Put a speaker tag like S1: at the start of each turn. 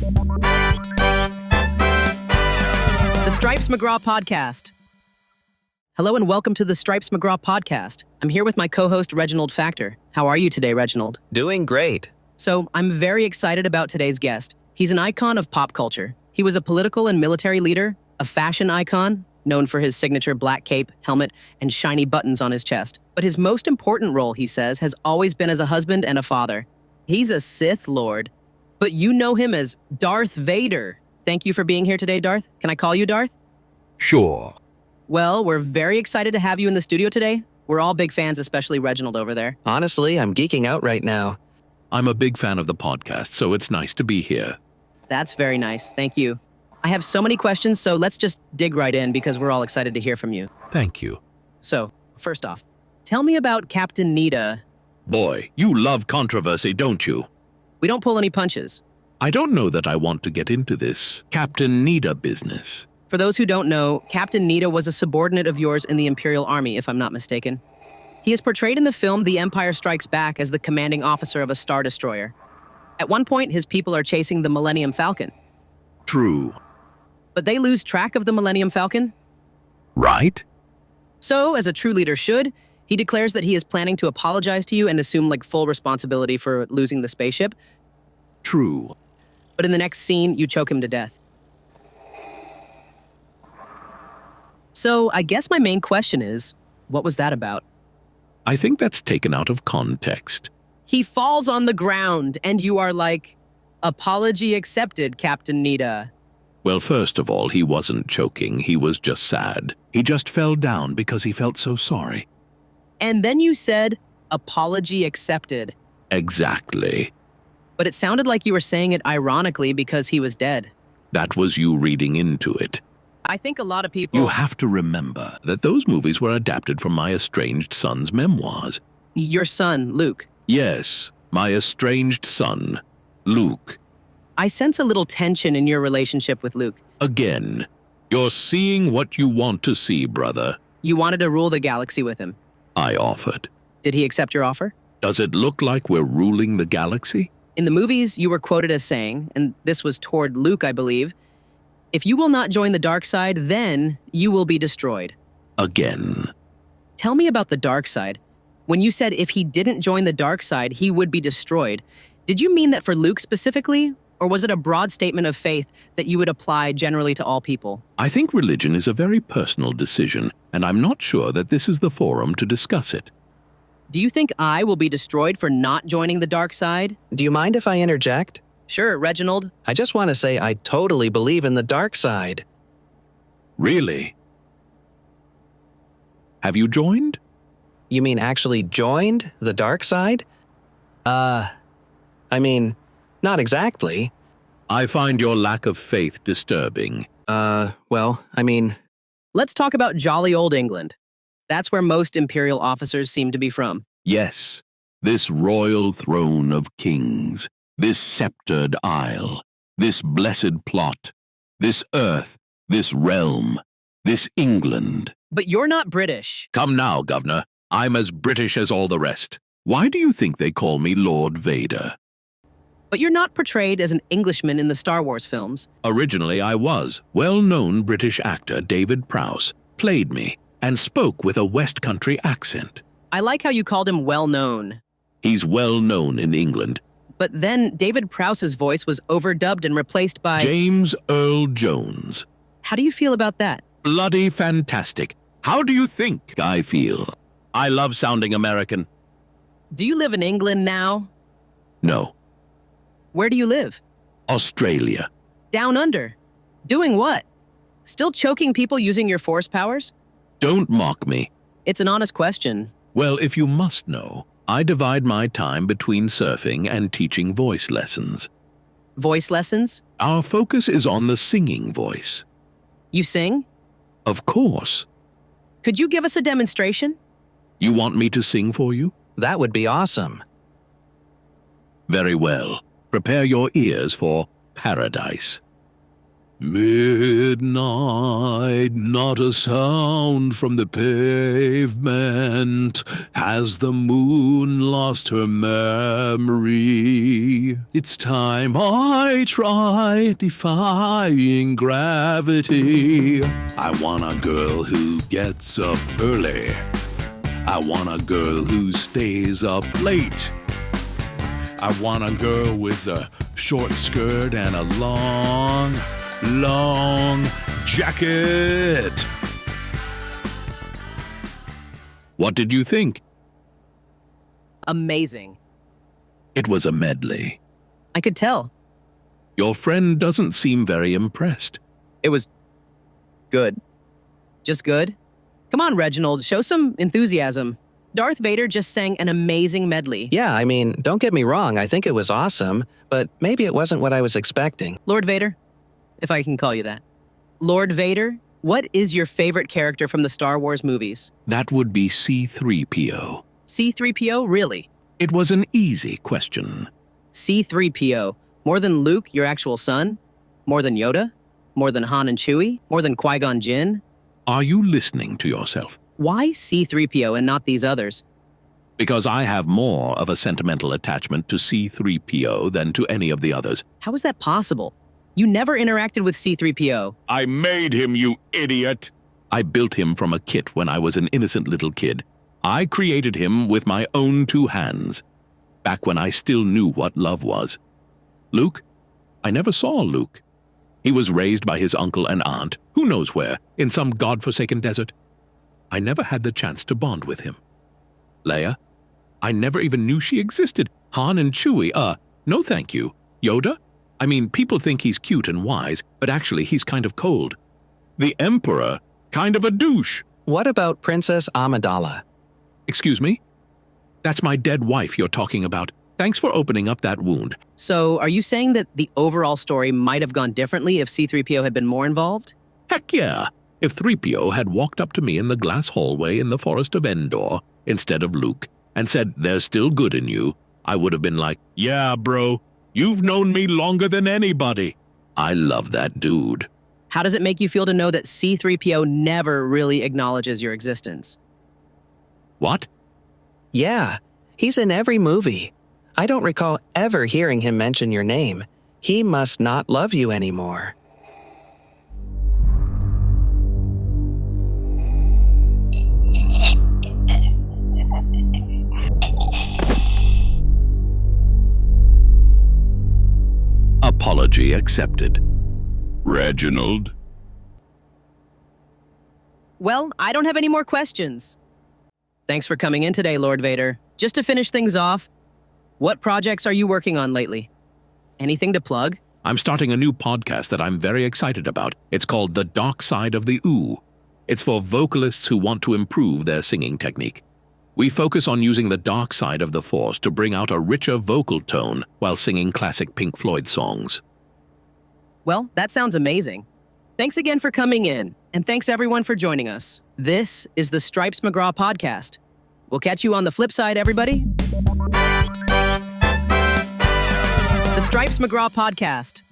S1: The Stripes McGraw Podcast. Hello and welcome to the Stripes McGraw Podcast. I'm here with my co-host, Reginald Factor. How are you today, Reginald?
S2: Doing great.
S1: So, I'm very excited about today's guest. He's an icon of pop culture. He was a political and military leader, a fashion icon, known for his signature black cape, helmet, and shiny buttons on his chest. But his most important role, he says, has always been as a husband and a father. He's a Sith Lord, but you know him as Darth Vader. Thank you for being here today, Darth. Can I call you Darth?
S3: Sure.
S1: Well, we're very excited to have you in the studio today. We're all big fans, especially Reginald over there.
S2: Honestly, I'm geeking out right now.
S3: I'm a big fan of the podcast, so it's nice to be here.
S1: That's very nice. Thank you. I have so many questions, so let's just dig right in because we're all excited to hear from you.
S3: Thank you.
S1: So, first off, tell me about Captain Needa.
S3: Boy, you love controversy, don't you?
S1: We don't pull any punches.
S3: I don't know that I want to get into this Captain Needa business.
S1: For those who don't know, Captain Needa was a subordinate of yours in the Imperial Army, if I'm not mistaken. He is portrayed in the film The Empire Strikes Back as the commanding officer of a Star Destroyer. At one point, his people are chasing the Millennium Falcon.
S3: True.
S1: But they lose track of the Millennium Falcon.
S3: Right?
S1: So, as a true leader should, he declares that he is planning to apologize to you and assume full responsibility for losing the spaceship.
S3: True.
S1: But in the next scene, you choke him to death. So, I guess my main question is, what was that about?
S3: I think that's taken out of context.
S1: He falls on the ground, and you are like, apology accepted, Captain Needa.
S3: Well, first of all, he wasn't choking, he was just sad. He just fell down because he felt so sorry.
S1: And then you said, apology accepted.
S3: Exactly.
S1: But it sounded like you were saying it ironically because he was dead.
S3: That was you reading into it.
S1: I think a lot of people...
S3: You have to remember that those movies were adapted from my estranged son's memoirs.
S1: Your son, Luke.
S3: Yes, my estranged son, Luke.
S1: I sense a little tension in your relationship with Luke.
S3: Again, you're seeing what you want to see, brother.
S1: You wanted to rule the galaxy with him.
S3: I offered.
S1: Did he accept your offer?
S3: Does it look like we're ruling the galaxy?
S1: In the movies, you were quoted as saying, and this was toward Luke, I believe, if you will not join the dark side, then you will be destroyed.
S3: Again.
S1: Tell me about the dark side. When you said if he didn't join the dark side, he would be destroyed, did you mean that for Luke specifically? Or was it a broad statement of faith that you would apply generally to all people?
S3: I think religion is a very personal decision, and I'm not sure that this is the forum to discuss it.
S1: Do you think I will be destroyed for not joining the dark side?
S2: Do you mind if I interject?
S1: Sure, Reginald.
S2: I just want to say I totally believe in the dark side.
S3: Really? Have you joined?
S2: You mean actually joined the dark side? I mean, not exactly.
S3: I find your lack of faith disturbing.
S2: Well, I mean...
S1: Let's talk about jolly old England. That's where most imperial officers seem to be from.
S3: Yes, this royal throne of kings, this sceptered isle, this blessed plot, this earth, this realm, this England.
S1: But you're not British.
S3: Come now, Governor. I'm as British as all the rest. Why do you think they call me Lord Vader?
S1: But you're not portrayed as an Englishman in the Star Wars films.
S3: Originally I was. Well-known British actor David Prowse played me and spoke with a West Country accent.
S1: I like how you called him well-known.
S3: He's well-known in England.
S1: But then David Prowse's voice was overdubbed and replaced by...
S3: James Earl Jones.
S1: How do you feel about that?
S3: Bloody fantastic. How do you think I feel? I love sounding American.
S1: Do you live in England now?
S3: No.
S1: Where do you live?
S3: Australia.
S1: Down under. Doing what? Still choking people using your force powers?
S3: Don't mock me.
S1: It's an honest question.
S3: Well, if you must know, I divide my time between surfing and teaching voice lessons.
S1: Voice lessons?
S3: Our focus is on the singing voice.
S1: You sing?
S3: Of course.
S1: Could you give us a demonstration?
S3: You want me to sing for you?
S2: That would be awesome.
S3: Very well. Prepare your ears for paradise. Midnight, not a sound from the pavement. Has the moon lost her memory? It's time I try defying gravity. I want a girl who gets up early. I want a girl who stays up late. I want a girl with a short skirt and a long jacket. What did you think?
S1: Amazing.
S3: It was a medley.
S1: I could tell.
S3: Your friend doesn't seem very impressed.
S1: It was good. Just good. Come on, Reginald, show some enthusiasm. Darth Vader just sang an amazing medley.
S2: Yeah, I mean, don't get me wrong, I think it was awesome, but maybe it wasn't what I was expecting.
S1: Lord Vader, if I can call you that. Lord Vader, what is your favorite character from the Star Wars movies?
S3: That would be C-3PO.
S1: C-3PO, really?
S3: It was an easy question.
S1: C-3PO, more than Luke, your actual son? More than Yoda? More than Han and Chewie? More than Qui-Gon Jinn?
S3: Are you listening to yourself?
S1: Why C-3PO and not these others?
S3: Because I have more of a sentimental attachment to C-3PO than to any of the others.
S1: How is that possible? You never interacted with C-3PO.
S3: I made him, you idiot! I built him from a kit when I was an innocent little kid. I created him with my own 2 hands, back when I still knew what love was. Luke? I never saw Luke. He was raised by his uncle and aunt, who knows where, in some godforsaken desert. I never had the chance to bond with him. Leia? I never even knew she existed. Han and Chewie, no thank you. Yoda? I mean, people think he's cute and wise, but actually he's kind of cold. The Emperor? Kind of a douche.
S2: What about Princess Amidala?
S3: Excuse me? That's my dead wife you're talking about. Thanks for opening up that wound.
S1: So, are you saying that the overall story might have gone differently if C-3PO had been more involved?
S3: Heck yeah! If 3PO had walked up to me in the glass hallway in the Forest of Endor, instead of Luke, and said, "There's still good in you," I would have been like, "Yeah, bro, you've known me longer than anybody." I love that dude.
S1: How does it make you feel to know that C-3PO never really acknowledges your existence?
S3: What?
S2: Yeah, he's in every movie. I don't recall ever hearing him mention your name. He must not love you anymore.
S3: Apology accepted. Reginald?
S1: Well, I don't have any more questions. Thanks for coming in today, Lord Vader. Just to finish things off, what projects are you working on lately? Anything to plug?
S3: I'm starting a new podcast that I'm very excited about. It's called The Dark Side of the Ooh. It's for vocalists who want to improve their singing technique. We focus on using the dark side of the Force to bring out a richer vocal tone while singing classic Pink Floyd songs.
S1: Well, that sounds amazing. Thanks again for coming in, and thanks everyone for joining us. This is the Stripes McGraw podcast. We'll catch you on the flip side, everybody. The Stripes McGraw podcast.